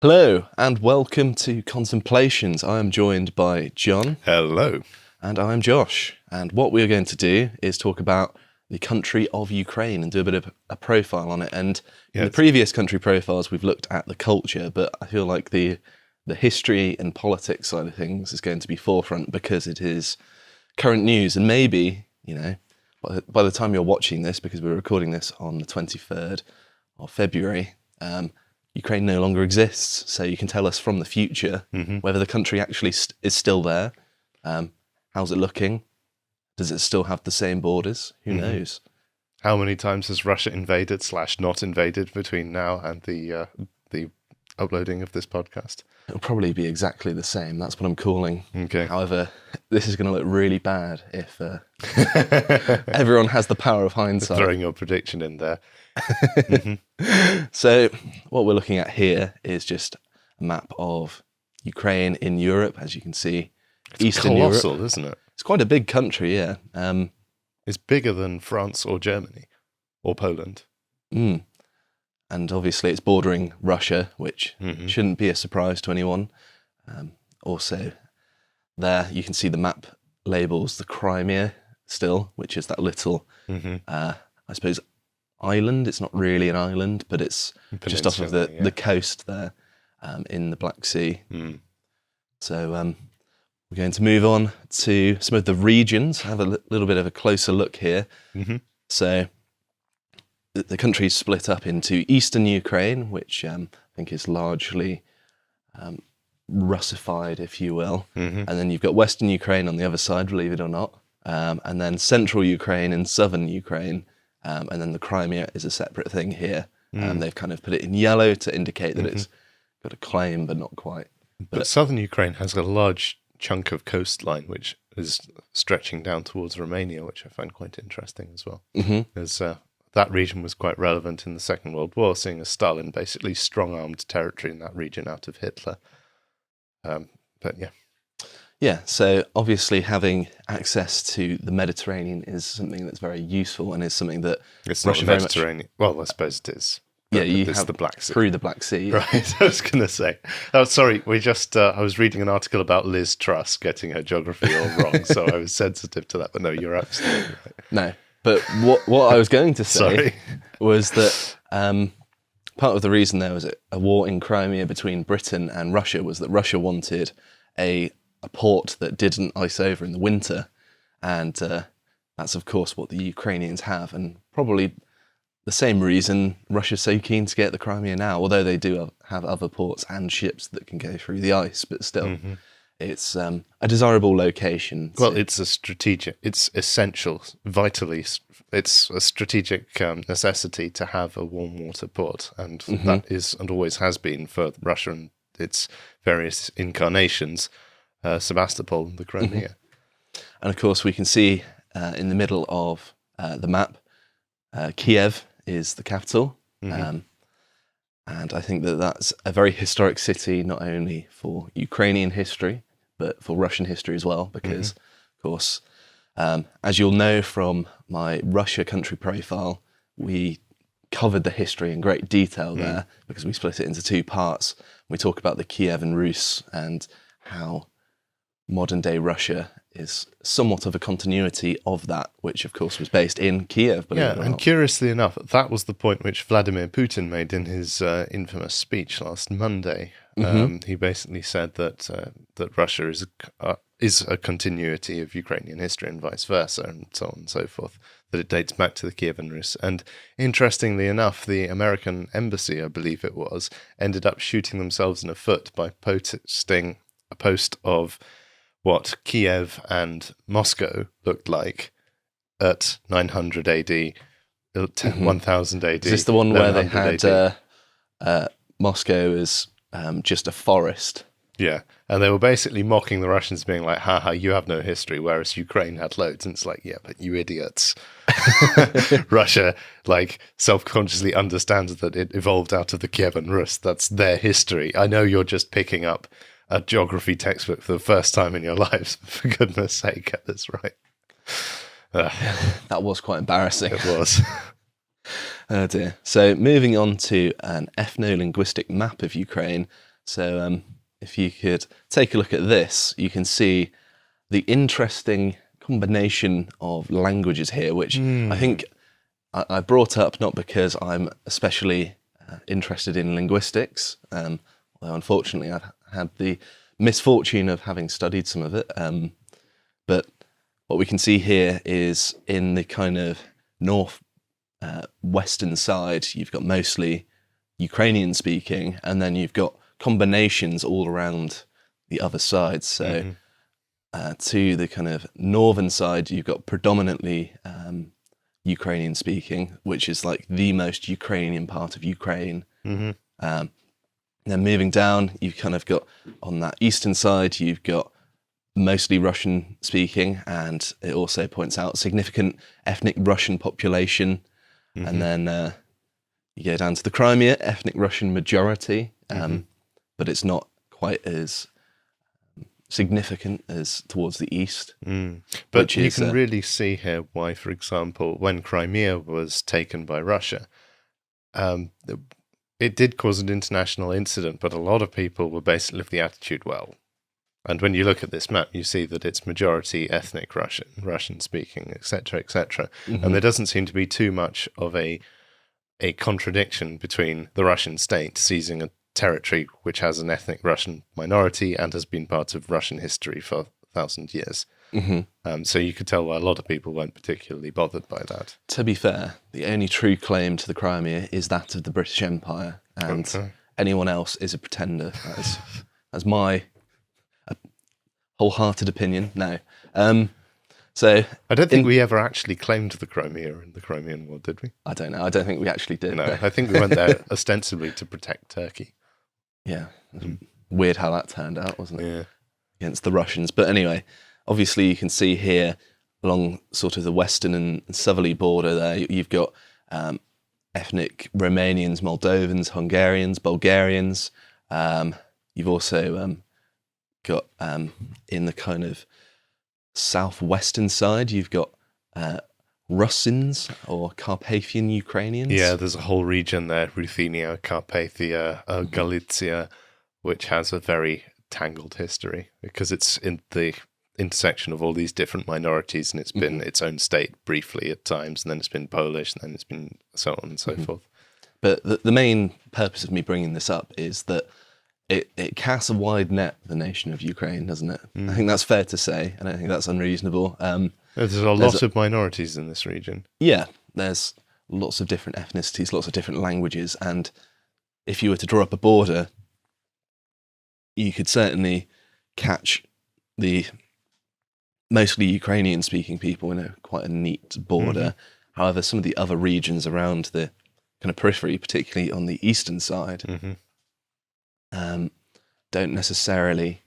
Hello and welcome to Contemplations. I am joined by John. Hello. And I'm Josh. And what we're going to do is talk about the country of Ukraine and do a bit of a profile on it. And in the previous country profiles, we've looked at the culture, but I feel like the history and politics side of things is going to be forefront because it is current news. And maybe, by the time you're watching this, because we're recording this on the 23rd of February, Ukraine no longer exists, so you can tell us from the future whether the country actually is still there. How's it looking? Does it still have the same borders? Who knows? How many times has Russia invaded / not invaded between now and the uploading of this podcast? It'll probably be exactly the same. That's what I'm calling. Okay. However, this is going to look really bad if everyone has the power of hindsight. Throwing your prediction in there. So what we're looking at here is just a map of Ukraine in Europe, as you can see. It's Eastern colossal, Europe. Isn't it? It's quite a big country, yeah. It's bigger than France or Germany or Poland. And obviously it's bordering Russia, which shouldn't be a surprise to anyone. Also, there you can see the map labels the Crimea still, which is that little, I suppose, island. It's not really an island, but it's just off of the coast there in the Black Sea. So we're going to move on to some of the regions, have a little bit of a closer look here. So the country is split up into eastern Ukraine, which I think is largely Russified, if you will. And then you've got western Ukraine on the other side, believe it or not. And then central Ukraine and southern Ukraine. And then the Crimea is a separate thing here. They've kind of put it in yellow to indicate that it's got a claim, but not quite. But southern Ukraine has a large chunk of coastline, which is stretching down towards Romania, which I find quite interesting as well. Because that region was quite relevant in the Second World War, seeing as Stalin basically strong-armed territory in that region out of Hitler. But yeah. Yeah, so obviously having access to the Mediterranean is something that's very useful and is something that it's Russia not Mediterranean. Well, I suppose it is. Yeah, you it's have the Black Sea. Through the Black Sea. Right, I was going to say. Oh, sorry, we just, I was reading an article about Liz Truss getting her geography all wrong, so I was sensitive to that, but no, you're absolutely right. No, but what I was going to say was that part of the reason there was a war in Crimea between Britain and Russia was that Russia wanted a port that didn't ice over in the winter, and that's of course what the Ukrainians have, and probably the same reason Russia's so keen to get the Crimea now, although they do have other ports and ships that can go through the ice, but still it's a desirable location. Well, it's essential, vitally, it's a strategic necessity to have a warm water port, and that is and always has been for Russia and its various incarnations. Sebastopol, the Crimea. And of course, we can see in the middle of the map, Kiev is the capital. And I think that that's a very historic city, not only for Ukrainian history, but for Russian history as well, because, of course, as you'll know from my Russia country profile, we covered the history in great detail there because we split it into two parts. We talk about the Kievan Rus and how modern-day Russia is somewhat of a continuity of that, which of course was based in Kiev. And curiously enough, that was the point which Vladimir Putin made in his infamous speech last Monday. He basically said that that Russia is a continuity of Ukrainian history and vice versa, and so on and so forth, that it dates back to the Kievan Rus. And interestingly enough, the American embassy, I believe it was, ended up shooting themselves in the foot by posting a post of what Kiev and Moscow looked like at 900 AD, 1000 AD. Is this the one where they had Moscow as just a forest? Yeah, and they were basically mocking the Russians, being like, haha, you have no history, whereas Ukraine had loads. And it's like, yeah, but you idiots. Russia, self-consciously understands that it evolved out of the Kievan Rus. That's their history. I know you're just picking up a geography textbook for the first time in your lives. For goodness sake, get this right. That was quite embarrassing. It was. Oh dear. So moving on to an ethno-linguistic map of Ukraine. So if you could take a look at this, you can see the interesting combination of languages here, which I think I brought up not because I'm especially interested in linguistics, although unfortunately I've had the misfortune of having studied some of it. But what we can see here is in the kind of north western side, you've got mostly Ukrainian speaking, and then you've got combinations all around the other side. So to the kind of northern side, you've got predominantly Ukrainian speaking, which is like the most Ukrainian part of Ukraine. Then moving down, you've kind of got on that eastern side, you've got mostly Russian speaking, and it also points out significant ethnic Russian population. And then you go down to the Crimea, ethnic Russian majority, but it's not quite as significant as towards the east. But you can really see here why, for example, when Crimea was taken by Russia, it did cause an international incident, but a lot of people were basically of the attitude, well, and when you look at this map, you see that it's majority ethnic Russian, Russian speaking, etc., etc. And there doesn't seem to be too much of a contradiction between the Russian state seizing a territory which has an ethnic Russian minority and has been part of Russian history for 1,000 years. So you could tell why a lot of people weren't particularly bothered by that. To be fair, the only true claim to the Crimea is that of the British Empire, and anyone else is a pretender. That's my wholehearted opinion. No. So I don't think we ever actually claimed the Crimea in the Crimean War, did we? I don't know. I don't think we actually did. No, I think we went there ostensibly to protect Turkey. Yeah. Weird how that turned out, wasn't it? Yeah. Against the Russians. But anyway, obviously you can see here along sort of the western and southerly border there, you've got ethnic Romanians, Moldovans, Hungarians, Bulgarians. You've also got in the kind of southwestern side, you've got Russins or Carpathian Ukrainians. Yeah, there's a whole region there, Ruthenia, Carpathia, Galicia, which has a very tangled history because it's in the intersection of all these different minorities, and it's been its own state briefly at times, and then it's been Polish, and then it's been so on and so forth. But the main purpose of me bringing this up is that it casts a wide net, the nation of Ukraine, doesn't it? I think that's fair to say. I don't think that's unreasonable. There's a lot of minorities in this region. Yeah, there's lots of different ethnicities, lots of different languages, and if you were to draw up a border, you could certainly catch the mostly Ukrainian-speaking people in quite a neat border. However, some of the other regions around the kind of periphery, particularly on the eastern side, don't necessarily.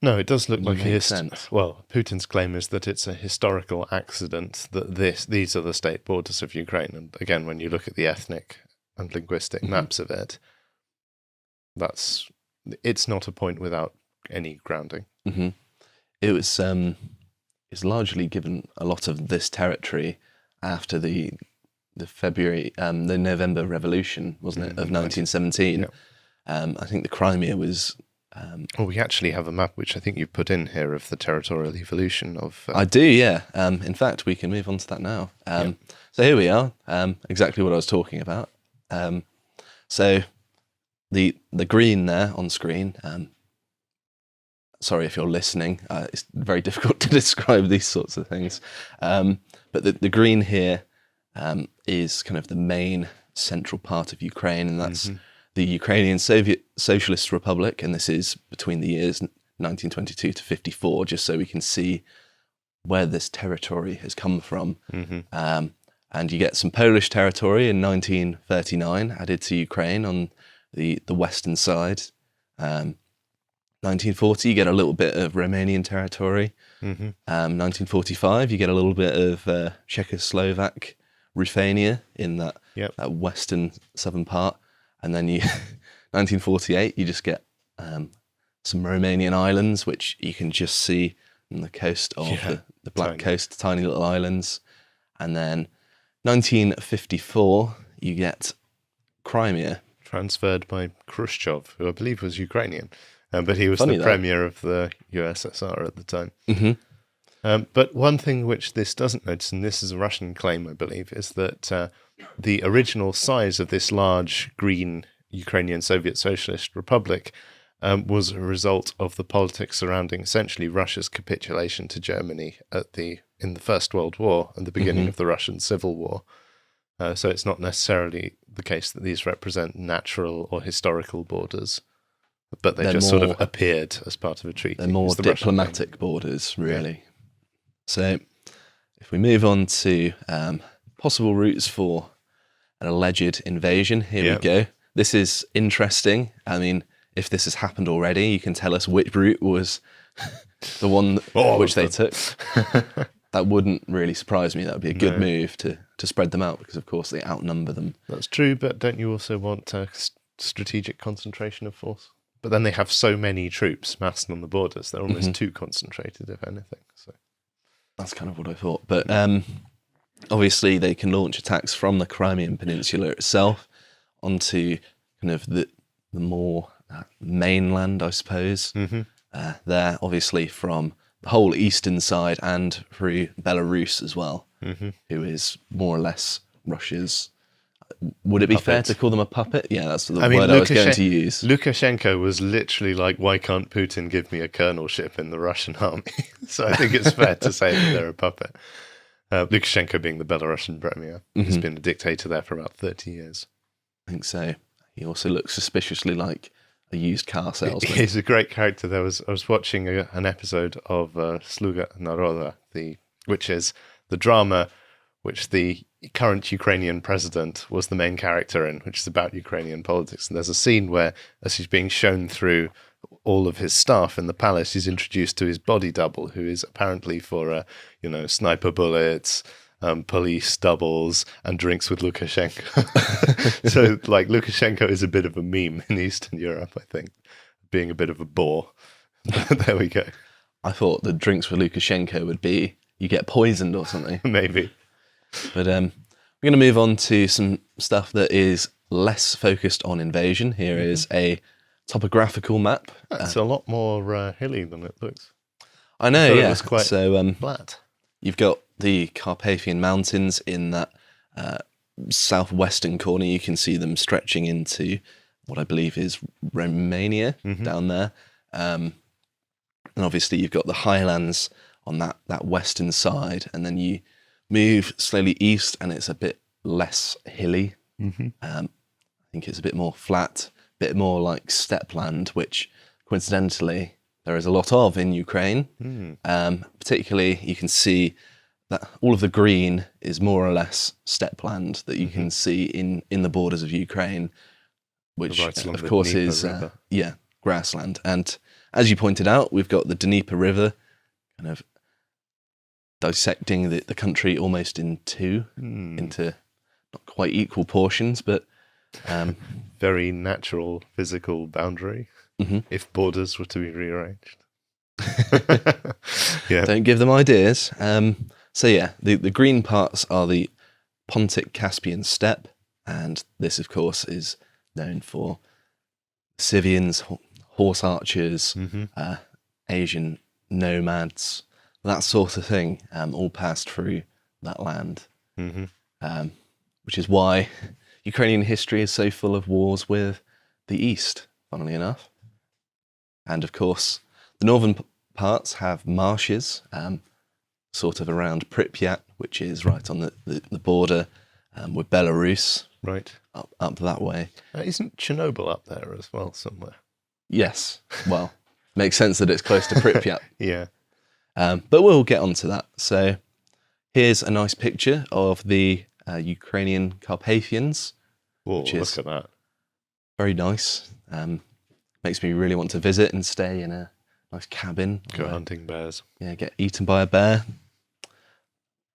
No, it does look like sense. Well, Putin's claim is that it's a historical accident that these are the state borders of Ukraine. And again, when you look at the ethnic and linguistic maps of it, it's not a point without any grounding. It was it's largely given a lot of this territory after the November Revolution, wasn't it, of 1917. I think the Crimea was. We actually have a map which I think you put in here of the territorial evolution of. I do, yeah. In fact, we can move on to that now. So here we are, exactly what I was talking about. So the green there on screen. Sorry if you're listening. It's very difficult to describe these sorts of things. But the green here is kind of the main central part of Ukraine, and that's the Ukrainian Soviet Socialist Republic, and this is between the years 1922 to 54, just so we can see where this territory has come from. And you get some Polish territory in 1939 added to Ukraine on the western side. 1940, you get a little bit of Romanian territory. 1945, you get a little bit of Czechoslovak Ruthenia in that western southern part. And then 1948, you just get some Romanian islands, which you can just see on the coast of the Black Coast, tiny little islands. And then 1954, you get Crimea. transferred by Khrushchev, who I believe was Ukrainian, but he was Funny the that. premier of the USSR at the time. Mm-hmm. But one thing which this doesn't notice, and this is a Russian claim, I believe, is that the original size of this large green Ukrainian Soviet Socialist Republic was a result of the politics surrounding essentially Russia's capitulation to Germany in the First World War and the beginning of the Russian Civil War. So it's not necessarily the case that these represent natural or historical borders, but they're just sort of appeared as part of a treaty. They're more diplomatic borders, really. Yeah. So if we move on to possible routes for an alleged invasion, here we go. This is interesting. I mean, if this has happened already, you can tell us which route was the one which they took. That wouldn't really surprise me. That would be a good move to spread them out because, of course, they outnumber them. That's true, but don't you also want strategic concentration of force? But then they have so many troops massed on the borders, they're almost too concentrated, if anything. So that's kind of what I thought. But obviously, they can launch attacks from the Crimean Peninsula itself onto kind of the more mainland, I suppose. There, obviously, from the whole eastern side and through Belarus as well, who is more or less Russia's. Would it be fair to call them a puppet? Yeah, that's the word I was going to use. Lukashenko was literally like, why can't Putin give me a colonelship in the Russian army? So I think it's fair to say that they're a puppet. Lukashenko being the Belarusian premier. He's been a dictator there for about 30 years. I think so. He also looks suspiciously like a used car salesman. He's a great character. I was watching an episode of Sluga Naroda, which is the drama which the current Ukrainian president was the main character in, which is about Ukrainian politics. And there's a scene where, as he's being shown through all of his staff in the palace, he's introduced to his body double, who is apparently for, sniper bullets, police doubles, and drinks with Lukashenko. So, Lukashenko is a bit of a meme in Eastern Europe, I think, being a bit of a bore. There we go. I thought the drinks with Lukashenko would be you get poisoned or something. Maybe. But we're going to move on to some stuff that is less focused on invasion. Here is a topographical map. It's a lot more hilly than it looks. I know, yeah. It's quite flat. You've got the Carpathian Mountains in that southwestern corner. You can see them stretching into what I believe is Romania down there. And obviously you've got the highlands on that western side, and then you move slowly east and it's a bit less hilly. I think it's a bit more flat, a bit more like steppe land, which coincidentally there is a lot of in Ukraine. Particularly you can see that all of the green is more or less steppe land that you can see in the borders of Ukraine, which of course is grassland. And as you pointed out, we've got the Dnieper River kind of dissecting the country almost in two, into not quite equal portions, but very natural physical boundary if borders were to be rearranged. Don't give them ideas. The green parts are the Pontic Caspian steppe, and this of course is known for Scythians, horse archers, Asian nomads, that sort of thing, all passed through that land, which is why Ukrainian history is so full of wars with the East, funnily enough. And of course, the northern parts have marshes, sort of around Pripyat, which is right on the border with Belarus, right up that way. Isn't Chernobyl up there as well somewhere? Yes, well, makes sense that it's close to Pripyat. Yeah. But we'll get onto that. So here's a nice picture of the Ukrainian Carpathians. Whoa, look at that. Very nice. Makes me really want to visit and stay in a nice cabin. Go hunting bears. Yeah, get eaten by a bear.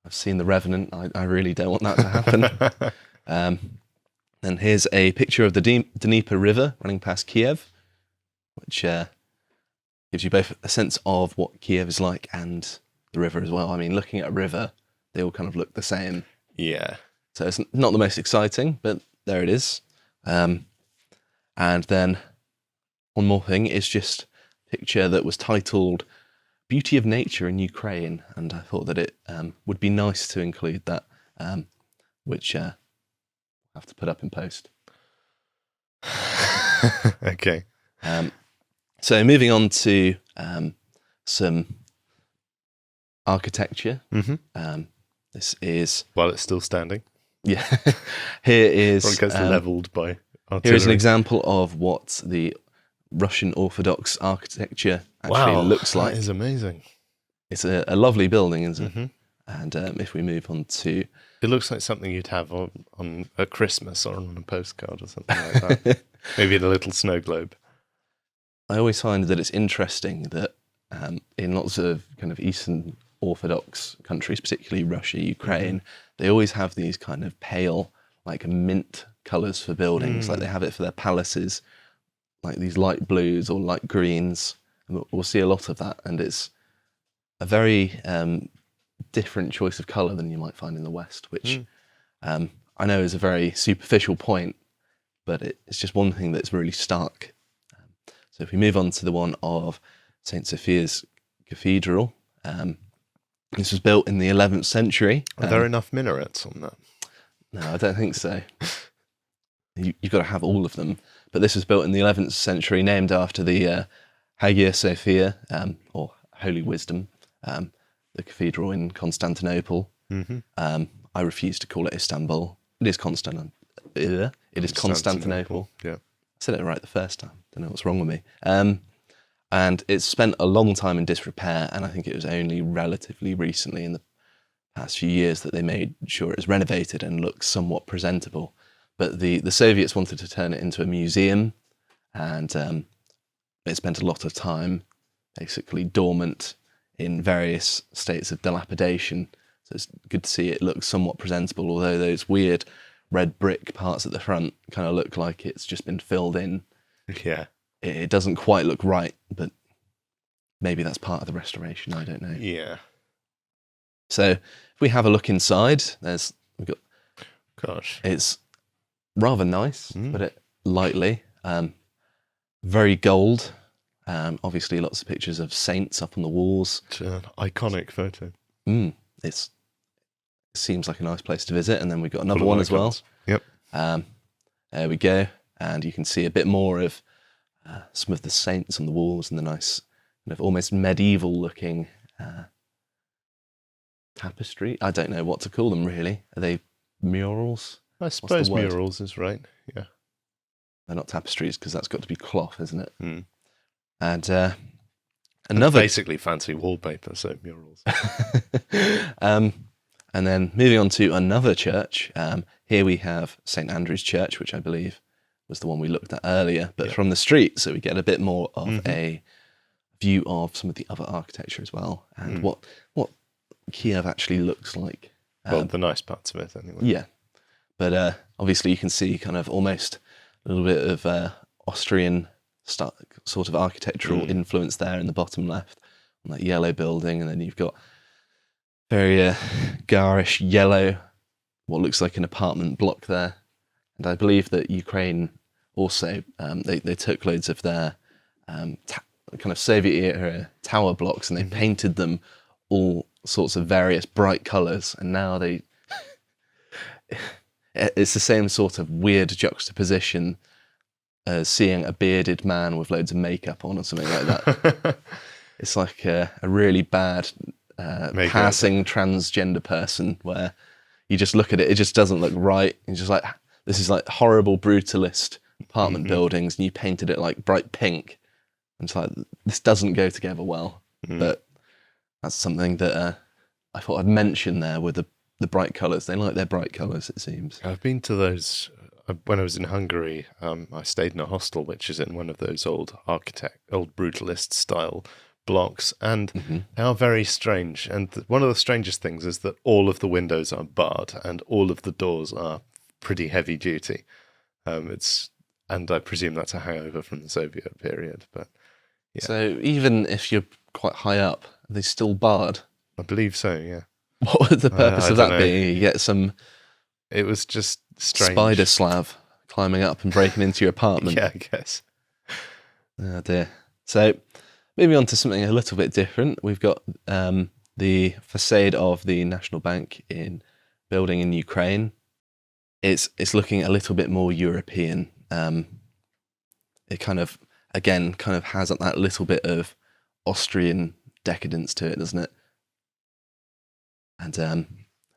I've seen The Revenant. I really don't want that to happen. And here's a picture of the Dnieper River running past Kiev, which gives you both a sense of what Kiev is like and the river as well. I mean, looking at a river, they all kind of look the same. Yeah. So it's not the most exciting, but there it is. And then one more thing is just a picture that was titled Beauty of Nature in Ukraine. And I thought that it would be nice to include that, which I'll have to put up in post. Okay. So moving on to some architecture. This is... While it's still standing. Yeah. Here is... It gets leveled by artillery. Here is an example of what the Russian Orthodox architecture actually looks like. That is amazing. It's a lovely building, isn't it? And if we move on to... It looks like something you'd have on at Christmas or on a postcard or something like that. Maybe in a little snow globe. I always find that it's interesting that in lots of kind of Eastern Orthodox countries, particularly Russia, Ukraine, they always have these kind of pale, like mint colours for buildings. Like they have it for their palaces, like these light blues or light greens. And we'll see a lot of that. And it's a very different choice of colour than you might find in the West, which I know is a very superficial point, but it's just one thing that's really stark. So if we move on to the one of St. Sophia's Cathedral, this was built in the 11th century. Are there enough minarets on that? No, I don't think so. You've got to have all of them. But this was built in the 11th century, named after the Hagia Sophia, or Holy Wisdom, the cathedral in Constantinople. I refuse to call it Istanbul. It is Constantinople. Yeah. I said it right the first time. Don't know what's wrong with me. And it's spent a long time in disrepair, and I think it was only relatively recently in the past few years that they made sure it was renovated and looks somewhat presentable. But the Soviets wanted to turn it into a museum, and it spent a lot of time basically dormant in various states of dilapidation. So it's good to see it looks somewhat presentable, although those weird red brick parts at the front kind of look like it's just been filled in. Yeah. It doesn't quite look right, but maybe that's part of the restoration. I don't know. Yeah. So if we have a look inside, we've got. Gosh. It's rather nice, but it lightly, very gold. Obviously, lots of pictures of saints up on the walls. It's an iconic photo. It seems like a nice place to visit, and then we've got another one as well. Yep. There we go, and you can see a bit more of some of the saints on the walls and the nice, kind of almost medieval-looking tapestry. I don't know what to call them, really. Are they murals? I suppose murals is right, yeah. They're not tapestries, because that's got to be cloth, isn't it? And another... basically fancy wallpaper, so murals. And then moving on to another church, here we have St. Andrew's Church, which I believe was the one we looked at earlier, but from the street, so we get a bit more of a view of some of the other architecture as well, and what Kiev actually looks like. Well, the nice parts of it, anyway. Yeah, but obviously you can see kind of almost a little bit of Austrian sort of architectural influence there in the bottom left, on that yellow building, and then you've got very garish yellow, what looks like an apartment block there. And I believe that Ukraine also, they took loads of their kind of Soviet-era tower blocks and they painted them all sorts of various bright colours. And now it's the same sort of weird juxtaposition as seeing a bearded man with loads of makeup on or something like that. It's like a really bad passing transgender person where you just look at it, it just doesn't look right. You're just like, this is like horrible brutalist apartment buildings, and you painted it like bright pink. And it's like, this doesn't go together well. But that's something that I thought I'd mention there with the bright colours. They like their bright colours, it seems. I've been to those, when I was in Hungary, I stayed in a hostel, which is in one of those old brutalist style blocks, and they are very strange. And one of the strangest things is that all of the windows are barred and all of the doors are pretty heavy duty. And I presume that's a hangover from the Soviet period. But yeah. So even if you're quite high up, are they still barred? I believe so, yeah. What would the purpose of that be? You get some... It was just strange. Spider slab climbing up and breaking into your apartment. Yeah, I guess. Oh dear. So, moving on to something a little bit different, we've got the facade of the National Bank building in Ukraine. It's looking a little bit more European. It kind of has that little bit of Austrian decadence to it, doesn't it? And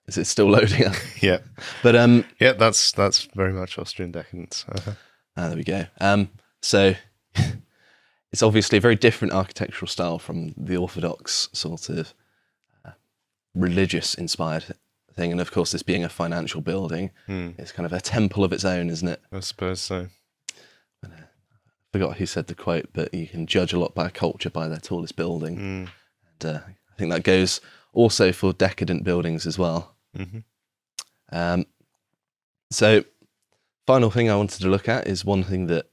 is it still loading up? Yeah. But yeah, that's very much Austrian decadence. there we go. So it's obviously a very different architectural style from the Orthodox sort of religious inspired thing, and of course this being a financial building, it's kind of a temple of its own, isn't it? I suppose so. I forgot who said the quote, but you can judge a lot by a culture by their tallest building. And I think that goes also for decadent buildings as well. So final thing I wanted to look at is one thing that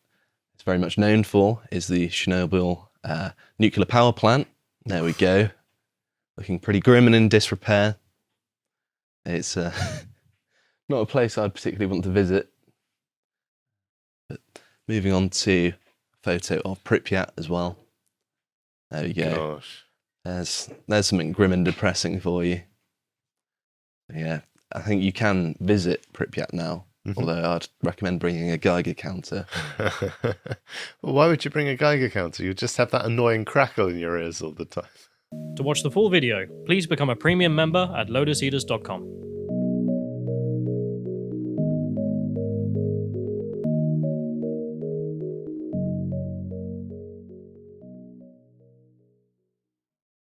it's very much known for is the Chernobyl nuclear power plant. There we go. Looking pretty grim and in disrepair. It's not a place I'd particularly want to visit. But moving on to a photo of Pripyat as well. There we go. Gosh. There's something grim and depressing for you. Yeah, I think you can visit Pripyat now, although I'd recommend bringing a Geiger counter. Well, why would you bring a Geiger counter? You'd just have that annoying crackle in your ears all the time. To watch the full video, please become a premium member at lotuseaters.com.